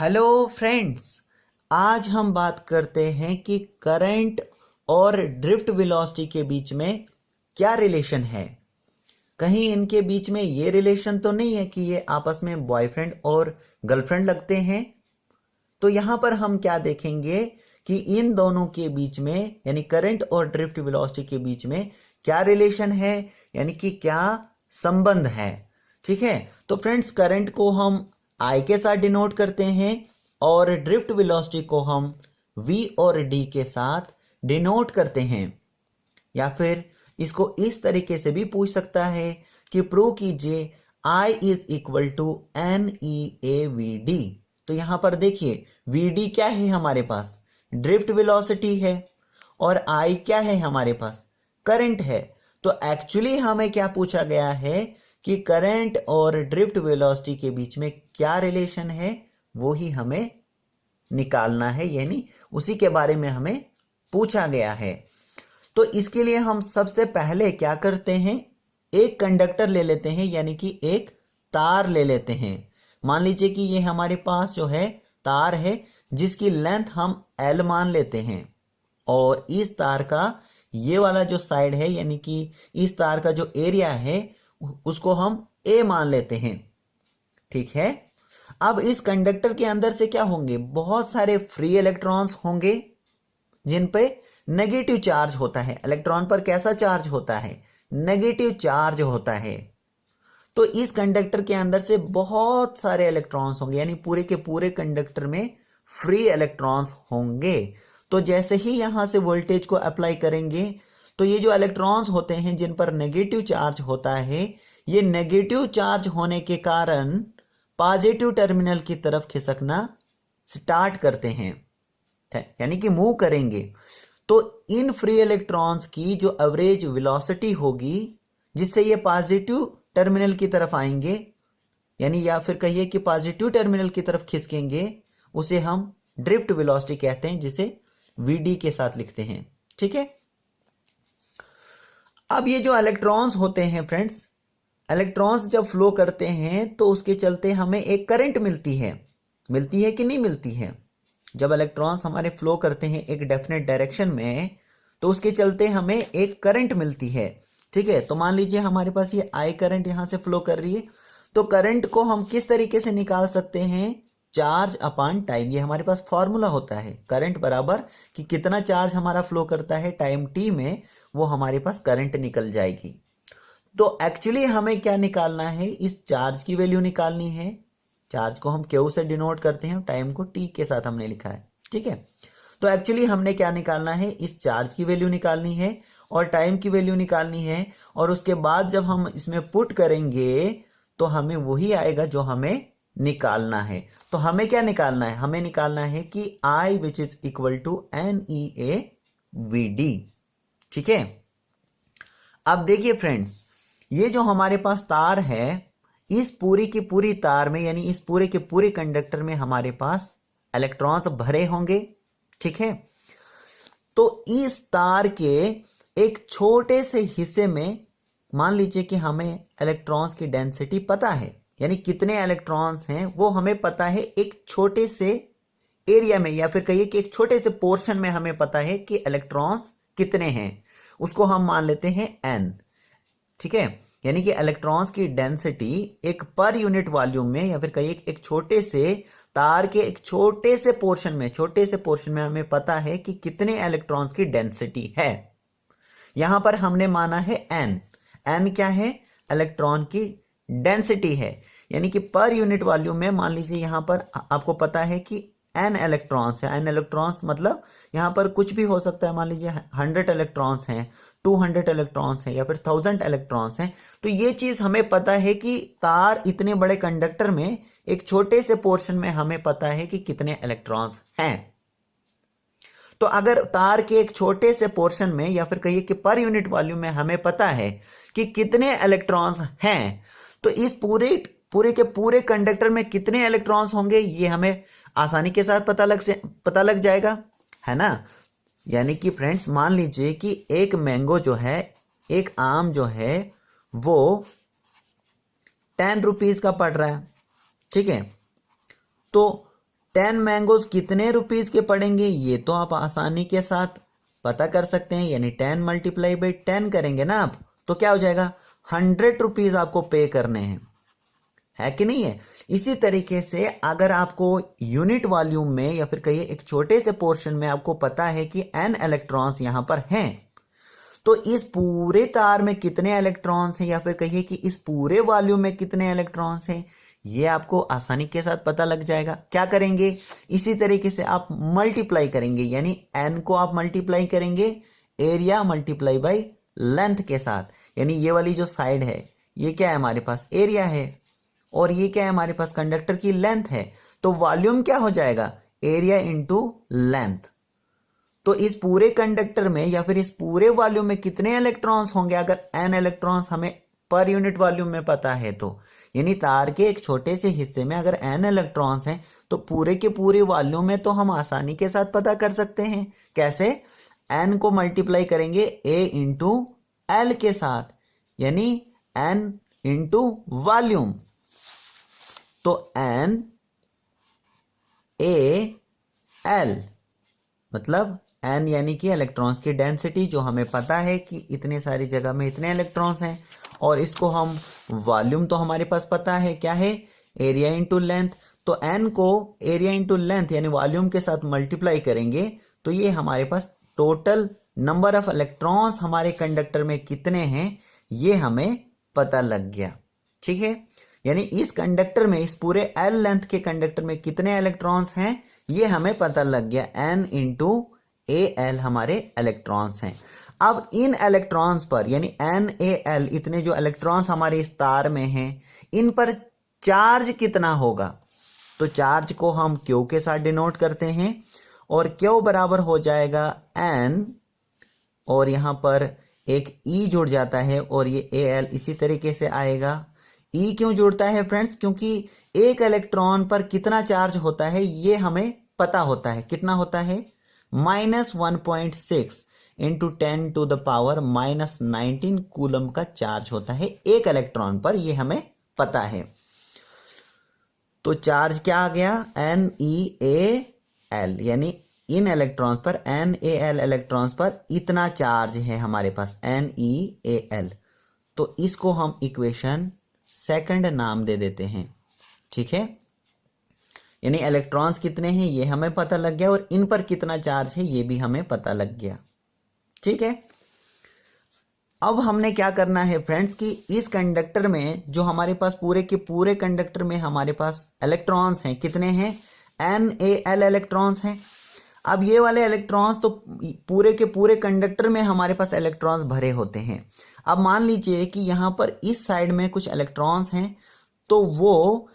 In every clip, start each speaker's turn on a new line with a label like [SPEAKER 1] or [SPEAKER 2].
[SPEAKER 1] Hello friends. आज हम बात करते हैं कि करंट और ड्रिफ्ट वेलोसिटी के बीच में क्या रिलेशन है। कहीं इनके बीच में ये रिलेशन तो नहीं है कि ये आपस में बॉयफ्रेंड और गर्लफ्रेंड लगते हैं। तो यहाँ पर हम क्या देखेंगे कि इन दोनों के बीच में यानी करंट और ड्रिफ्ट वेलोसिटी के बीच में क्या रिलेशन है, यानी कि क्या संबंध है। ठीक है, तो फ्रेंड्स करंट को हम आई के साथ डिनोट करते हैं और ड्रिफ्ट वेलोसिटी को हम वी और डी के साथ डिनोट करते हैं। या फिर इसको इस तरीके से भी पूछ सकता है कि प्रूव कीजिए I is equal to N E A V D. तो यहां पर देखिए वी डी क्या है, हमारे पास ड्रिफ्ट वेलोसिटी है और I क्या है, हमारे पास करंट है। तो एक्चुअली हमें क्या पूछा गया है कि करंट और ड्रिफ्ट वेलोसिटी के बीच में क्या रिलेशन है, वो ही हमें निकालना है, यानी उसी के बारे में हमें पूछा गया है। तो इसके लिए हम सबसे पहले क्या करते हैं, एक कंडक्टर ले लेते हैं, यानी कि एक तार ले लेते हैं। मान लीजिए कि ये हमारे पास जो है तार है जिसकी लेंथ हम L मान लेते हैं और इस तार का ये वाला जो साइड है यानी कि इस तार का जो एरिया है उसको हम A मान लेते हैं। ठीक है, अब इस कंडक्टर के अंदर से क्या होंगे, बहुत सारे फ्री इलेक्ट्रॉन्स होंगे जिन पे नेगेटिव चार्ज होता है। इलेक्ट्रॉन पर कैसा चार्ज होता है, नेगेटिव चार्ज होता है। तो इस कंडक्टर के अंदर से बहुत सारे इलेक्ट्रॉन्स होंगे, यानी पूरे के पूरे कंडक्टर में फ्री इलेक्ट्रॉन्स होंगे। तो जैसे ही यहां से वोल्टेज को अप्लाई करेंगे तो ये जो इलेक्ट्रॉन्स होते हैं जिन पर नेगेटिव चार्ज होता है, ये नेगेटिव चार्ज होने के कारण पॉजिटिव टर्मिनल की तरफ खिसकना स्टार्ट करते हैं, यानी कि मूव करेंगे। तो इन फ्री इलेक्ट्रॉन्स की जो एवरेज वेलोसिटी होगी जिससे ये पॉजिटिव टर्मिनल की तरफ आएंगे, यानी या फिर कहिए कि पॉजिटिव टर्मिनल की तरफ खिसकेंगे, उसे हम ड्रिफ्ट वेलोसिटी कहते हैं, जिसे वीडी के साथ लिखते हैं। ठीक है, अब ये जो इलेक्ट्रॉन्स होते हैं फ्रेंड्स, इलेक्ट्रॉन्स जब फ्लो करते हैं तो उसके चलते हमें एक करंट मिलती है कि नहीं मिलती है। जब इलेक्ट्रॉन्स हमारे फ्लो करते हैं एक डेफिनेट डायरेक्शन में तो उसके चलते हमें एक करंट मिलती है। ठीक है, तो मान लीजिए हमारे पास ये आई करंट यहां से फ्लो कर रही है, तो करंट को हम किस तरीके से निकाल सकते हैं, चार्ज अपॉन टाइम। ये हमारे पास फॉर्मूला होता है, करंट बराबर कि कितना चार्ज हमारा फ्लो करता है टाइम टी में, वो हमारे पास करंट निकल जाएगी। तो एक्चुअली हमें क्या निकालना है, इस चार्ज की वैल्यू निकालनी है। चार्ज को हम क्यू से डिनोट करते हैं, टाइम को टी के साथ हमने लिखा है। ठीक है, तो एक्चुअली हमने क्या निकालना है, इस चार्ज की वैल्यू निकालनी है और टाइम की वैल्यू निकालनी है, और उसके बाद जब हम इसमें पुट करेंगे तो हमें वही आएगा जो हमें निकालना है। तो हमें क्या निकालना है, हमें निकालना है कि I which is equal to N E A V D. ठीक है, अब देखिए फ्रेंड्स, ये जो हमारे पास तार है, इस पूरी की पूरी तार में यानी इस पूरे के पूरे कंडक्टर में हमारे पास इलेक्ट्रॉन्स भरे होंगे। ठीक है, तो इस तार के एक छोटे से हिस्से में मान लीजिए कि हमें इलेक्ट्रॉन्स की डेंसिटी पता है, यानी कितने इलेक्ट्रॉन्स हैं वो हमें पता है एक छोटे से एरिया में, या फिर कहिए कि एक छोटे से पोर्शन में हमें पता है कि इलेक्ट्रॉन्स कितने हैं, उसको हम मान लेते हैं n। ठीक है, यानी कि इलेक्ट्रॉन्स की डेंसिटी एक पर यूनिट वॉल्यूम में, या फिर कहिए एक छोटे से तार के एक छोटे से पोर्शन में हमें पता है कि कितने इलेक्ट्रॉन्स की डेंसिटी है। यहां पर हमने माना है n क्या है, इलेक्ट्रॉन की डेंसिटी है, यानी कि पर यूनिट वॉल्यूम में मान लीजिए यहां पर आपको पता है कि n इलेक्ट्रॉन्स है। n इलेक्ट्रॉन्स मतलब यहां पर कुछ भी हो सकता है, मान लीजिए 100 इलेक्ट्रॉन्स हैं, 200 इलेक्ट्रॉन्स हैं, या फिर 1000 इलेक्ट्रॉन्स हैं। तो ये चीज हमें पता है कि तार इतने बड़े कंडक्टर में एक छोटे से पोर्शन में हमें पता है कि कितने इलेक्ट्रॉन्स हैं। तो अगर तार के एक छोटे से पोर्शन में, या फिर कहिए कि पर यूनिट वॉल्यूम में हमें पता है कि कितने इलेक्ट्रॉन्स हैं, तो इस पूरे के पूरे कंडक्टर में कितने इलेक्ट्रॉन्स होंगे ये हमें आसानी के साथ पता लग जाएगा, है ना। यानी कि फ्रेंड्स मान लीजिए कि एक मैंगो जो है, एक आम जो है वो 10 रुपीज का पड़ रहा है। ठीक है, तो 10 मैंगोज कितने रुपीज के पड़ेंगे, ये तो आप आसानी के साथ पता कर सकते हैं। यानी 10 मल्टीप्लाई बाई 10 करेंगे ना आप, तो क्या हो जाएगा, 100 रुपीज आपको पे करने हैं, है कि नहीं है। इसी तरीके से अगर आपको यूनिट वॉल्यूम में या फिर कहिए एक छोटे से पोर्शन में आपको पता है कि n इलेक्ट्रॉन्स यहां पर हैं, तो इस पूरे तार में कितने इलेक्ट्रॉन्स हैं या फिर कहिए कि इस पूरे वॉल्यूम में कितने इलेक्ट्रॉन्स हैं, ये आपको आसानी के साथ पता लग जाएगा। क्या करेंगे, इसी तरीके से आप मल्टीप्लाई करेंगे, यानी n को आप मल्टीप्लाई करेंगे एरिया मल्टीप्लाई बाई लेंथ के साथ। यानी ये वाली जो साइड है ये क्या है, हमारे पास एरिया है, और ये क्या है, हमारे पास कंडक्टर की लेंथ है। तो वॉल्यूम क्या हो जाएगा, एरिया इंटू लेंथ। तो इस पूरे कंडक्टर में या फिर इस पूरे वॉल्यूम में कितने इलेक्ट्रॉन्स होंगे, अगर n इलेक्ट्रॉन्स हमें पर यूनिट वॉल्यूम में पता है तो, यानी तार के एक छोटे से हिस्से में अगर n इलेक्ट्रॉन्स हैं तो पूरे के पूरे वॉल्यूम में तो हम आसानी के साथ पता कर सकते हैं। कैसे, n को मल्टीप्लाई करेंगे a इंटू एल के साथ, यानी n इंटू वॉल्यूम। तो n a l मतलब n यानी कि इलेक्ट्रॉन्स की डेंसिटी, जो हमें पता है कि इतने सारी जगह में इतने इलेक्ट्रॉन्स हैं, और इसको हम वॉल्यूम तो हमारे पास पता है क्या है, एरिया इंटू लेंथ। तो n को एरिया इंटू लेंथ यानी वॉल्यूम के साथ मल्टीप्लाई करेंगे तो ये हमारे पास टोटल नंबर ऑफ इलेक्ट्रॉन्स हमारे कंडक्टर में कितने हैं ये हमें पता लग गया। ठीक है, यानी इस कंडक्टर में, इस पूरे l लेंथ के कंडक्टर में कितने इलेक्ट्रॉन्स हैं ये हमें पता लग गया, n इंटू ए एल हमारे इलेक्ट्रॉन्स हैं। अब इन इलेक्ट्रॉन्स पर यानी NaL, इतने जो इलेक्ट्रॉन्स हमारे इस तार में हैं, इन पर चार्ज कितना होगा, तो चार्ज को हम Q के साथ डिनोट करते हैं, और Q बराबर हो जाएगा N, और यहाँ पर एक E जुड़ जाता है, और ये Al इसी तरीके से आएगा। E क्यों जुड़ता है फ्रेंड्स, क्योंकि एक इलेक्ट्रॉन पर कितना चार्ज होता है ये हमें पता होता है, कितना होता है, -1.6 into 10 to the power -19 coulomb का चार्ज होता है एक इलेक्ट्रॉन पर, ये हमें पता है। तो चार्ज क्या आ गया, NeAl, यानी इन इलेक्ट्रॉन्स पर, NaL इलेक्ट्रॉन्स पर इतना चार्ज है हमारे पास, NeAl। तो इसको हम इक्वेशन सेकंड नाम दे देते हैं। ठीक है, यानी इलेक्ट्रॉन्स कितने हैं ये हमें पता लग गया, और इन पर कितना चार्ज है ये भी हमें पता लग गया। ठीक है, अब हमने क्या करना है फ्रेंड्स कि इस कंडक्टर में जो हमारे पास पूरे के पूरे कंडक्टर में हमारे पास इलेक्ट्रॉन्स हैं, कितने हैं, NaL इलेक्ट्रॉन्स हैं। अब ये वाले इलेक्ट्रॉन्स तो पूरे के पूरे कंडक्टर में हमारे पास इलेक्ट्रॉन्स भरे होते हैं। अब मान लीजिए कि यहाँ पर इस साइड में कुछ इलेक्ट्रॉन्स हैं, तो वो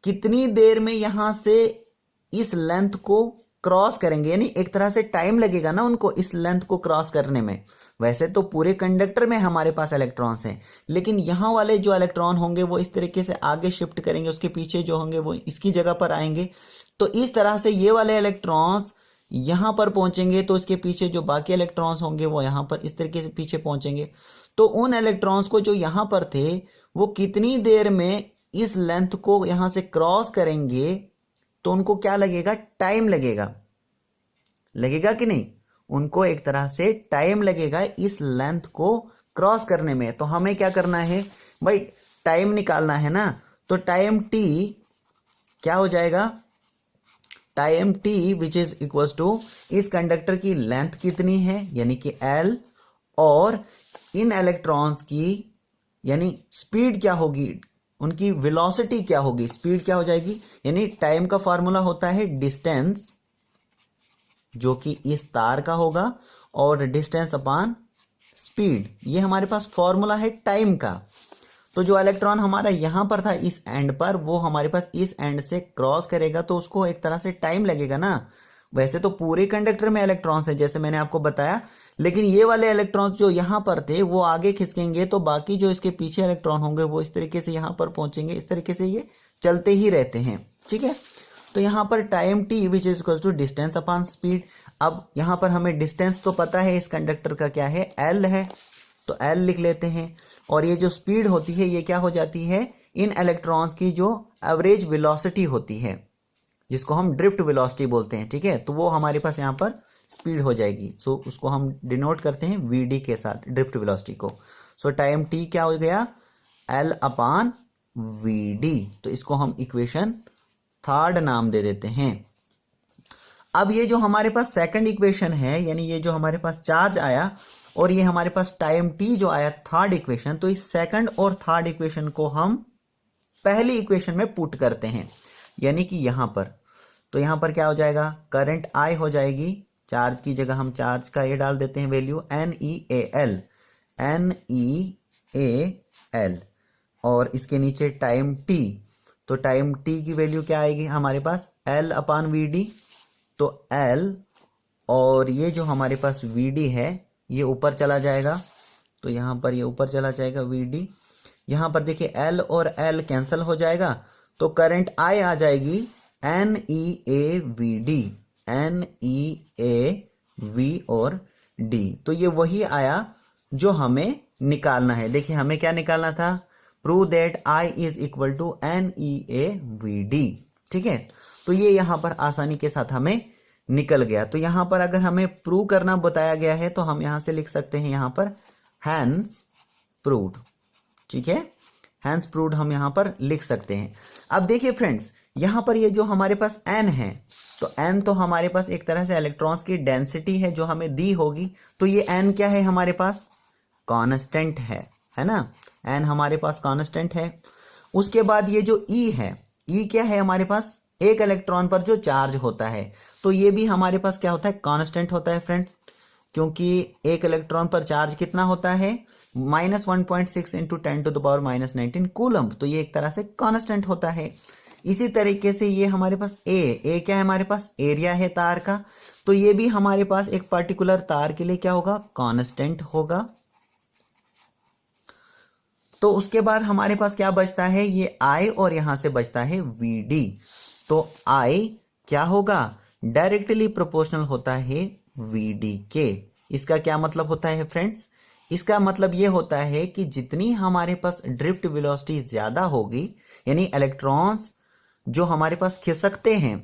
[SPEAKER 1] कितनी देर में यहाँ से इस लेंथ को क्रॉस करेंगे, यानी एक तरह से टाइम लगेगा ना उनको इस लेंथ को क्रॉस करने में। वैसे तो पूरे कंडक्टर में हमारे पास इलेक्ट्रॉन्स हैं, लेकिन यहाँ वाले जो इलेक्ट्रॉन होंगे वो इस तरीके से आगे शिफ्ट करेंगे, उसके पीछे जो होंगे वो इसकी जगह पर आएंगे। तो इस तरह से ये वाले इलेक्ट्रॉन्स यहाँ पर पहुंचेंगे, तो इसके पीछे जो बाकी इलेक्ट्रॉन्स होंगे वो यहाँ पर इस तरीके से पीछे पहुंचेंगे। तो उन इलेक्ट्रॉन्स को जो यहाँ पर थे वो कितनी देर में इस लेंथ को यहाँ से क्रॉस करेंगे, तो उनको क्या लगेगा, टाइम लगेगा, लगेगा कि नहीं, उनको एक तरह से टाइम लगेगा इस लेंथ को क्रॉस करने में। तो हमें क्या करना है भाई, टाइम निकालना है ना। तो टाइम t क्या हो जाएगा, time t which is equals to इस कंडक्टर की लेंथ कितनी है यानी कि L, और इन इलेक्ट्रॉन्स की यानी स्पीड क्या होगी, उनकी वेलोसिटी क्या होगी, स्पीड क्या हो जाएगी। यानी टाइम का फार्मूला होता है डिस्टेंस, जो कि इस तार का होगा, और डिस्टेंस अपॉन स्पीड, ये हमारे पास फॉर्मूला है टाइम का। तो जो इलेक्ट्रॉन हमारा यहाँ पर था इस एंड पर, वो हमारे पास इस एंड से क्रॉस करेगा, तो उसको एक तरह से टाइम लगेगा ना। वैसे तो पूरे कंडक्टर में इलेक्ट्रॉन्स है जैसे मैंने आपको बताया, लेकिन ये वाले इलेक्ट्रॉन्स जो यहाँ पर थे वो आगे खिसकेंगे, तो बाकी जो इसके पीछे इलेक्ट्रॉन होंगे वो इस तरीके से यहाँ पर पहुंचेंगे। इस तरीके से ये चलते ही रहते हैं। ठीक है, तो यहाँ पर time t which is equal to distance upon speed. अब यहाँ पर हमें डिस्टेंस तो पता है इस कंडक्टर का क्या है, L है, तो L लिख लेते हैं। और ये जो स्पीड होती है ये क्या हो जाती है, इन इलेक्ट्रॉन्स की जो एवरेज वेलोसिटी होती है, जिसको हम ड्रिफ्ट वेलोसिटी बोलते हैं, ठीक है। तो वो हमारे पास यहाँ पर स्पीड हो जाएगी। सो उसको हम डिनोट करते हैं वी के साथ, ड्रिफ्ट वेलोसिटी को। सो टाइम टी क्या हो गया, एल अपान वी। तो इसको हम इक्वेशन थर्ड नाम दे देते हैं। अब ये जो हमारे पास सेकंड इक्वेशन है, यानी ये जो हमारे पास चार्ज आया और ये हमारे पास टाइम टी जो आया थर्ड इक्वेशन, तो इस सेकंड और थर्ड इक्वेशन को हम पहली इक्वेशन में पुट करते हैं, यानी कि यहां पर। तो यहां पर क्या हो जाएगा, करंट आई हो जाएगी, चार्ज की जगह हम चार्ज का ये डाल देते हैं वैल्यू NeAl, NeAl, और इसके नीचे टाइम टी। तो टाइम टी की वैल्यू क्या आएगी हमारे पास, L अपान Vd। तो L और ये जो हमारे पास Vd है ये ऊपर चला जाएगा, तो यहाँ पर ये ऊपर चला जाएगा Vd। यहाँ पर देखिए L और L कैंसिल हो जाएगा, तो करंट I आ जाएगी NeAVd, NeAV और D। तो ये वही आया जो हमें निकालना है। देखिए हमें क्या निकालना था, prove that I is equal to NeAVd, ठीक है। तो ये यहाँ पर आसानी के साथ हमें निकल गया। तो यहाँ पर अगर हमें प्रूव करना बताया गया है तो हम यहाँ से लिख सकते हैं यहाँ पर हैंस प्रूव्ड, ठीक है, हैंस प्रूव्ड हम यहाँ पर लिख सकते हैं। अब देखिए फ्रेंड्स, यहाँ पर ये जो हमारे पास n है, तो n तो हमारे पास एक तरह से इलेक्ट्रॉन्स की डेंसिटी है जो हमें दी होगी। तो ये n क्या है हमारे पास, कांस्टेंट है ना, n हमारे पास कांस्टेंट है। उसके बाद ये जो E है, E क्या है हमारे पास, एक इलेक्ट्रॉन पर जो चार्ज होता है, तो ये भी हमारे पास क्या होता है, कांस्टेंट होता है फ्रेंड्स, क्योंकि एक इलेक्ट्रॉन पर चार्ज कितना होता है, -1.6 इंटू 10⁻⁻19 कूलम्ब। तो ये एक तरह से कांस्टेंट होता है। इसी तरीके से ये हमारे पास ए क्या है हमारे पास, एरिया है तार का, तो ये भी हमारे पास एक पर्टिकुलर तार के लिए क्या होगा, कांस्टेंट होगा। तो उसके बाद हमारे पास क्या बचता है, ये I और यहां से बचता है Vd। तो I क्या होगा, डायरेक्टली प्रोपोर्शनल होता है Vd के। इसका क्या मतलब होता है फ्रेंड्स, इसका मतलब ये होता है कि जितनी हमारे पास ड्रिफ्ट वेलोसिटी ज्यादा होगी, यानी इलेक्ट्रॉन्स जो हमारे पास खिसकते हैं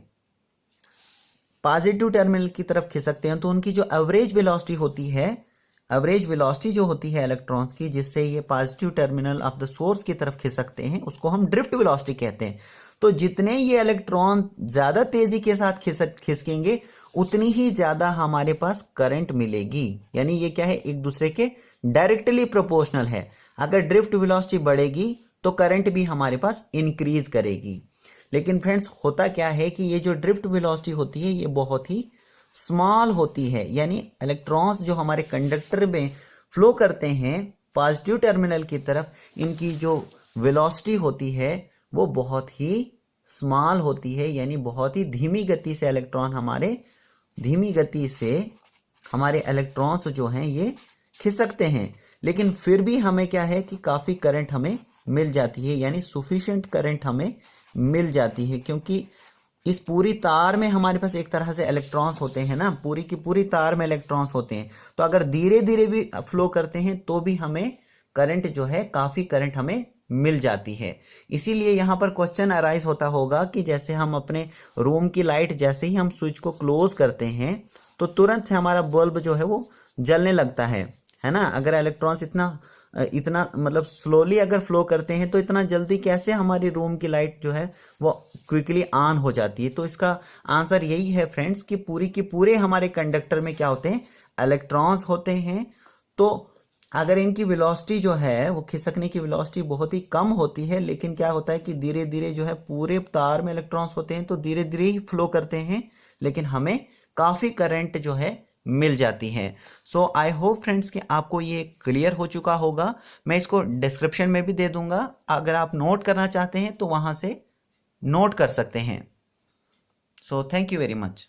[SPEAKER 1] पॉजिटिव टर्मिनल की तरफ खिसकते हैं, तो उनकी जो एवरेज वेलोसिटी होती है, एवरेज वेलोसिटी जो होती है इलेक्ट्रॉन्स की, जिससे ये positive terminal of the source की तरफ खिसकते हैं, उसको हम ड्रिफ्ट वेलोसिटी कहते हैं। तो जितने ये इलेक्ट्रॉन ज्यादा तेजी के साथ खिसकेंगे उतनी ही ज्यादा हमारे पास करंट मिलेगी, यानी ये क्या है, एक दूसरे के डायरेक्टली प्रोपोर्शनल है। अगर ड्रिफ्ट वेलोसिटी बढ़ेगी तो करंट भी हमारे पास इंक्रीज करेगी। लेकिन फ्रेंड्स होता क्या है कि ये जो ड्रिफ्ट वेलोसिटी होती है ये बहुत ही स्मॉल होती है, यानी इलेक्ट्रॉन्स जो हमारे कंडक्टर में फ्लो करते हैं पॉजिटिव टर्मिनल की तरफ, इनकी जो वेलोसिटी होती है वो बहुत ही स्मॉल होती है, यानी बहुत ही धीमी गति से इलेक्ट्रॉन धीमी गति से हमारे इलेक्ट्रॉन्स जो हैं ये खिसकते हैं। लेकिन फिर भी हमें क्या है कि काफ़ी करंट हमें मिल जाती है, यानी सुफिशिएंट करंट हमें मिल जाती है, क्योंकि इस पूरी तार में हमारे पास एक तरह से इलेक्ट्रॉन्स होते हैं ना, पूरी की पूरी तार में इलेक्ट्रॉन्स होते हैं। तो अगर धीरे धीरे भी फ्लो करते हैं तो भी हमें करंट जो है, काफ़ी करंट हमें मिल जाती है। इसीलिए यहाँ पर क्वेश्चन अराइज होता होगा कि जैसे हम अपने रूम की लाइट जैसे ही हम स्विच को क्लोज करते हैं तो तुरंत से हमारा बल्ब जो है वो जलने लगता है ना। अगर इलेक्ट्रॉन्स इतना मतलब स्लोली अगर फ्लो करते हैं तो इतना जल्दी कैसे हमारी रूम की लाइट जो है वो क्विकली ऑन हो जाती है। तो इसका आंसर यही है फ्रेंड्स कि पूरी की पूरे हमारे कंडक्टर में क्या होते हैं, इलेक्ट्रॉन्स होते हैं। तो अगर इनकी वेलोसिटी जो है वो खिसकने की वेलोसिटी बहुत ही कम होती है, लेकिन क्या होता है कि धीरे धीरे जो है पूरे तार में इलेक्ट्रॉन्स होते हैं तो धीरे धीरे ही फ्लो करते हैं, लेकिन हमें काफ़ी करंट जो है मिल जाती है। सो आई होप फ्रेंड्स कि आपको ये क्लियर हो चुका होगा। मैं इसको डिस्क्रिप्शन में भी दे दूंगा, अगर आप नोट करना चाहते हैं तो वहाँ से नोट कर सकते हैं। So thank you very much.